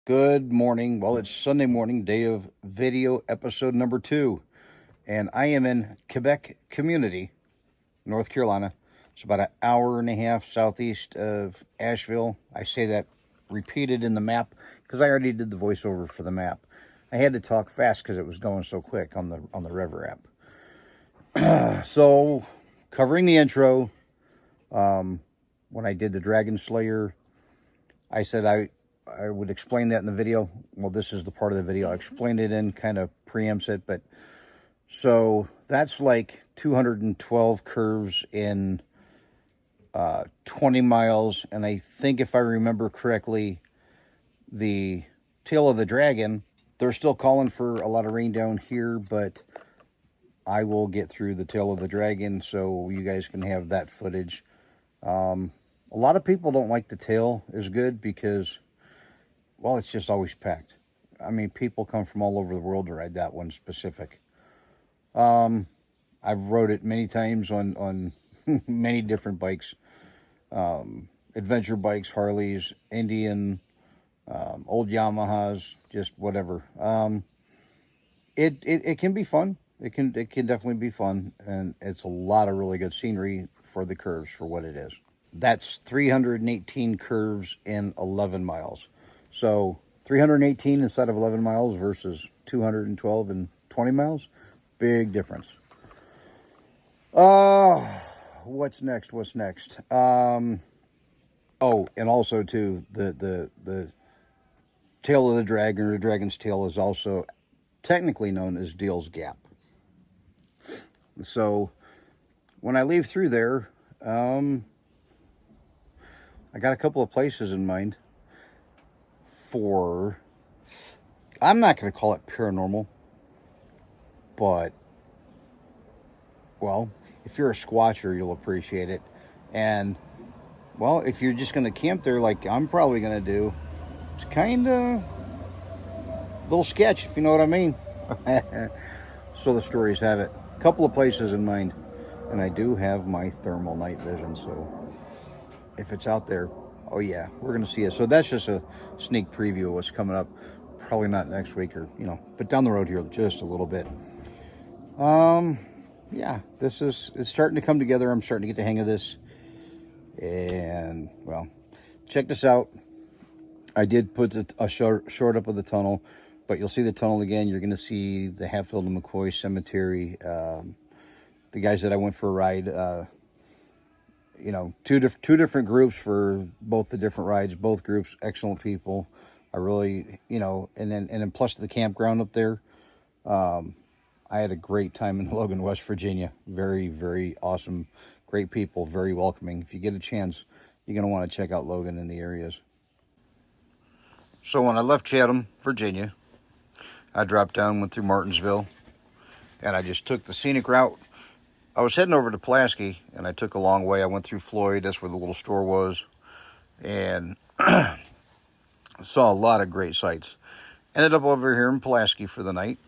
Good morning. Well, it's Sunday morning, day of video episode number 2. And I am in Quebec Community, North Carolina. It's about an hour and a half southeast of Asheville. I say that repeated in the map because I already did the voiceover for the map. I had to talk fast because it was going so quick on the River app. So, covering the intro, when I did the Dragon Slayer, I said I would explain that in the video. Well, this is the part of the video I explained it in, kind of preempts it. But so that's like 212 curves in 20 miles. And I think if I remember correctly, the Tail of the Dragon, they're still calling for a lot of rain down here, but I will get through the Tail of the Dragon so you guys can have that footage. A lot of people don't like the Tail as good because, well, it's just always packed. I mean, people come from all over the world to ride that one specific. I've rode it many times on many different bikes. Adventure bikes, Harleys, Indian, old Yamahas, just whatever. It can be fun. It can definitely be fun, and it's a lot of really good scenery for the curves for what it is. That's 318 curves in 11 miles. So 318 instead of 11 miles versus 212 and 20 miles. Big difference. What's next? Oh, and also too, the Tail of the Dragon, or the Dragon's Tail, is also technically known as Deal's Gap. So when I leave through there, I got a couple of places in mind for, I'm not going to call it paranormal, but, well, if you're a squatcher, you'll appreciate it. And, well, if you're just going to camp there like I'm probably going to do, it's kind of a little sketch, if you know what I mean. So the stories have it. A couple of places in mind. And I do have my thermal night vision, so if it's out there, oh yeah, we're going to see it. So that's just a sneak preview of what's coming up. Probably not next week or, but down the road here just a little bit. Yeah, it's starting to come together. I'm starting to get the hang of this. And, well, check this out. I did put a short up of the tunnel, but you'll see the tunnel again. You're going to see the Hatfield and McCoy Cemetery. The guys that I went for a ride, two different groups for both the different rides. Both groups, excellent people. I really, and then plus the campground up there. I had a great time in Logan, West Virginia. Very, very awesome. Great people, very welcoming. If you get a chance, you're going to want to check out Logan in the areas. So when I left Chatham, Virginia, I dropped down, went through Martinsville, and I just took the scenic route. I was heading over to Pulaski, and I took a long way. I went through Floyd. That's where the little store was, and saw a lot of great sights. Ended up over here in Pulaski for the night.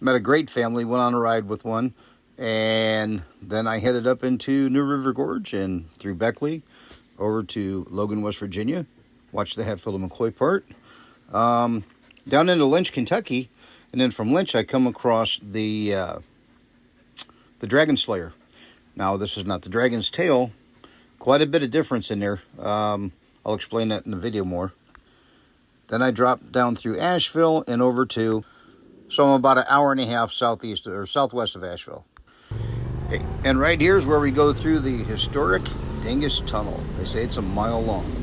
Met a great family, went on a ride with one, and then I headed up into New River Gorge and through Beckley over to Logan, West Virginia. Watched the Hatfield and McCoy part. Down into Lynch, Kentucky, and then from Lynch I come across the Dragon Slayer. Now, this is not the Dragon's Tail. Quite a bit of difference in there. I'll explain that in the video more. Then I dropped down through Asheville and over to, so I'm about an hour and a half southeast or southwest of Asheville. And right here is where we go through the historic Dingus Tunnel. They say it's a mile long.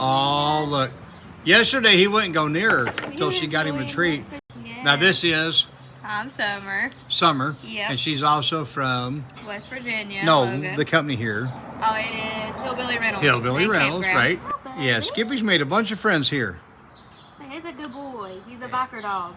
Oh, look. Yesterday he wouldn't go near her until she got him a treat. Yes. Now this is I'm Summer. Summer. Yep. And she's also from... West Virginia. No, Logan. the company here. Oh, it is Hillbilly Reynolds. Hillbilly Reynolds, right? Oh, Yeah, Skippy's made a bunch of friends here. So he's a good boy. He's a Bocker dog.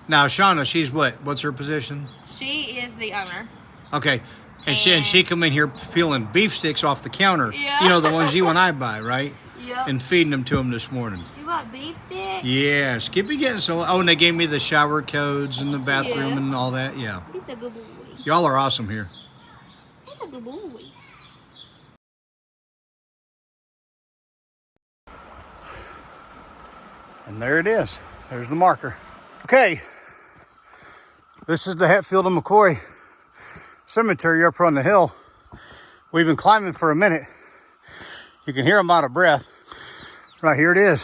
Now, Shauna, she's what? What's her position? She is the owner. Okay. And she come in here peeling beef sticks off the counter. Yeah. You know, the ones you and I buy, right? Yep. And feeding them to him this morning. You got beef sticks? Yeah, Skippy getting so... Oh, and they gave me the shower codes and the bathroom and all that. Yeah. He's a good boy. Y'all are awesome here. He's a good boy. And there it is. There's the marker. Okay. This is the Hatfield and McCoy Cemetery up on the hill. We've been climbing for a minute. You can hear them out of breath. Right here it is.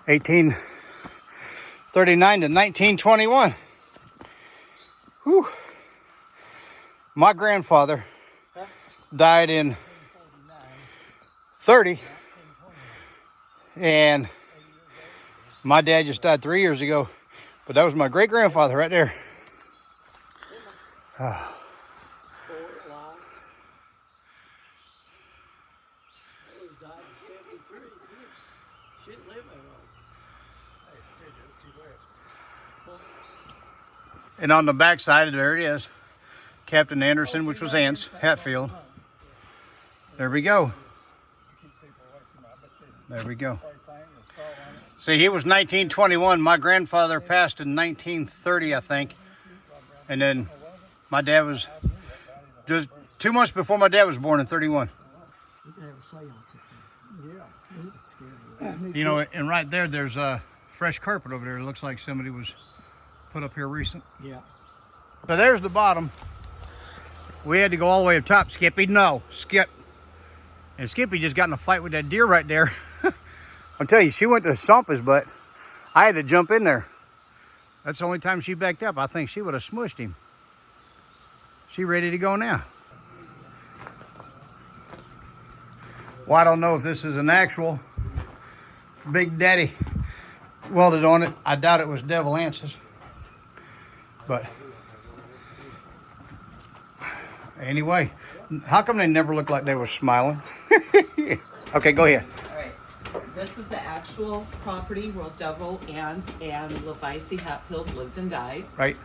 1839 to 1921. Whew. My grandfather died in 30. And my dad just died 3 years ago. But that was my great-grandfather right there. And on the back side, there it is. Captain Anderson, which was Aunt's, Hatfield. There we go. There we go. See, he was 1921. My grandfather passed in 1930, I think. And then my dad was just 2 months before my dad was born in 31. You know, and right there, there's a fresh carpet over there. It looks like somebody was put up here recent. Yeah. So there's the bottom. We had to go all the way up top. Skippy, no, Skip. And Skippy just got in a fight with that deer right there. I'll tell you, she went to stomp his butt. I had to jump in there. That's the only time she backed up. I think she would have smushed him. She ready to go now. Well, I don't know if this is an actual Big Daddy welded on it. I doubt it was Devil Anse's. But anyway, how come they never looked like they were smiling? Okay, go ahead. All right. This is the actual property where Devil Anse and Levice Hatfield lived and died. Right.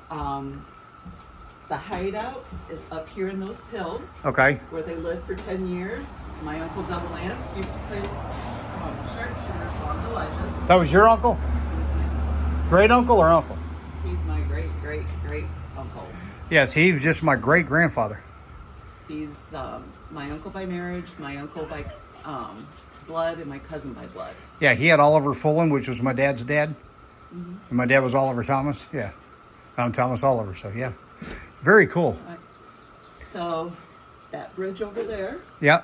The hideout is up here in those hills. Okay. Where they lived for 10 years. My uncle Devil Anse used to play sharpshooters along the ledges. That was your uncle? Great uncle or uncle? He's my great uncle. Yes, he was just my great grandfather. He's my uncle by marriage, my uncle by blood, and my cousin by blood. Yeah, he had Oliver Fullen, which was my dad's dad. Mm-hmm. And my dad was Oliver Thomas. Yeah. I'm Thomas Oliver, so yeah. Very cool. So that bridge over there. Yeah.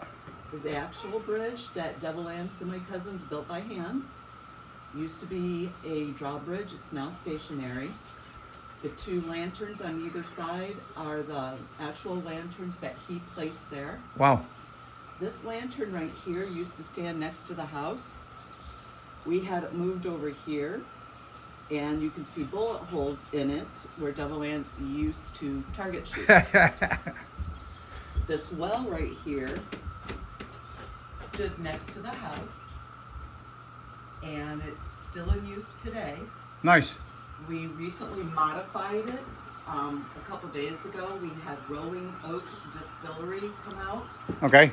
Is the actual bridge that Devil Anse and my cousins built by hand. Used to be a drawbridge. It's now stationary. The two lanterns on either side are the actual lanterns that he placed there. Wow. This lantern right here used to stand next to the house. We had it moved over here, and you can see bullet holes in it where Devil Anse used to target shoot. This well right here stood next to the house, and it's still in use today. Nice. We recently modified it. A couple days ago, we had Rolling Oak Distillery come out. Okay.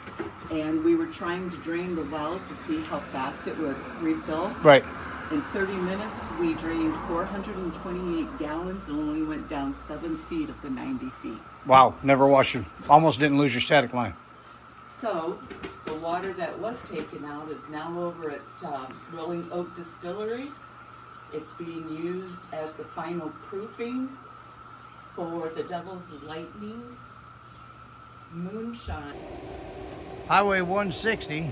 And we were trying to drain the well to see how fast it would refill. Right. In 30 minutes, we drained 428 gallons and only went down 7 feet of the 90 feet. Wow. Never washed it. Almost didn't lose your static line. So the water that was taken out is now over at Rolling Oak Distillery. It's being used as the final proofing for the Devil's Lightning Moonshine. Highway 160,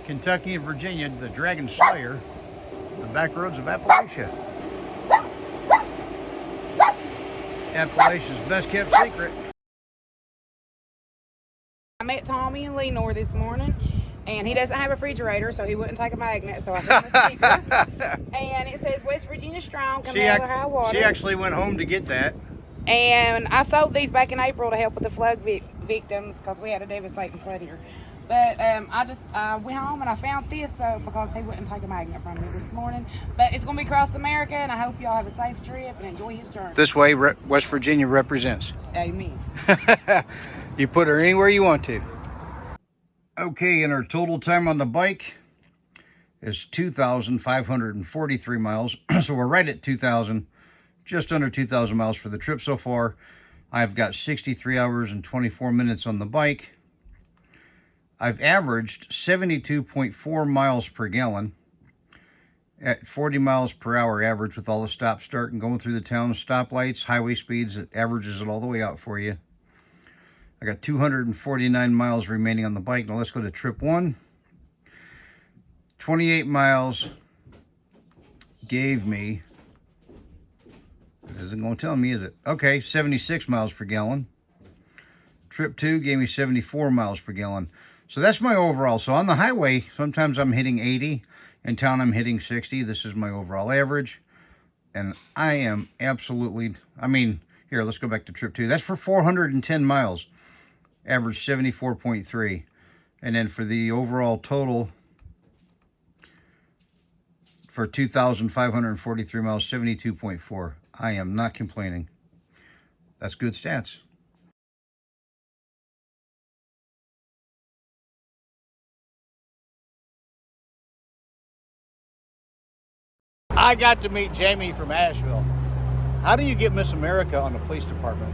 Kentucky and Virginia, the Dragon Slayer, the back roads of Appalachia. Appalachia's best kept secret. I met Tommy and Lenore this morning, and he doesn't have a refrigerator, so he wouldn't take a magnet, so I found a sticker. And it says West Virginia Strong, come out of high water. She actually went home to get that. And I sold these back in April to help with the flood victims because we had a devastating flood here. But I went home and I found this because he wouldn't take a magnet from me this morning. But it's going to be across America, and I hope y'all have a safe trip and enjoy his journey. This way, West Virginia represents. Amen. You put her anywhere you want to. Okay, and our total time on the bike is 2,543 miles. So we're right at 2,000, just under 2,000 miles for the trip so far. I've got 63 hours and 24 minutes on the bike. I've averaged 72.4 miles per gallon at 40 miles per hour average with all the stop, start, and going through the town, stoplights, highway speeds. It averages it all the way out for you. I got 249 miles remaining on the bike. Now let's go to trip 1. 28 miles gave me, it isn't going to tell me, is it? Okay, 76 miles per gallon. Trip 2 gave me 74 miles per gallon. So that's my overall. So on the highway, sometimes I'm hitting 80. In town, I'm hitting 60. This is my overall average. And I am absolutely, here, let's go back to trip 2. That's for 410 miles. Average 74.3. And then for the overall total, for 2,543 miles, 72.4. I am not complaining. That's good stats. I got to meet Jamie from Asheville. How do you get Miss America on the police department?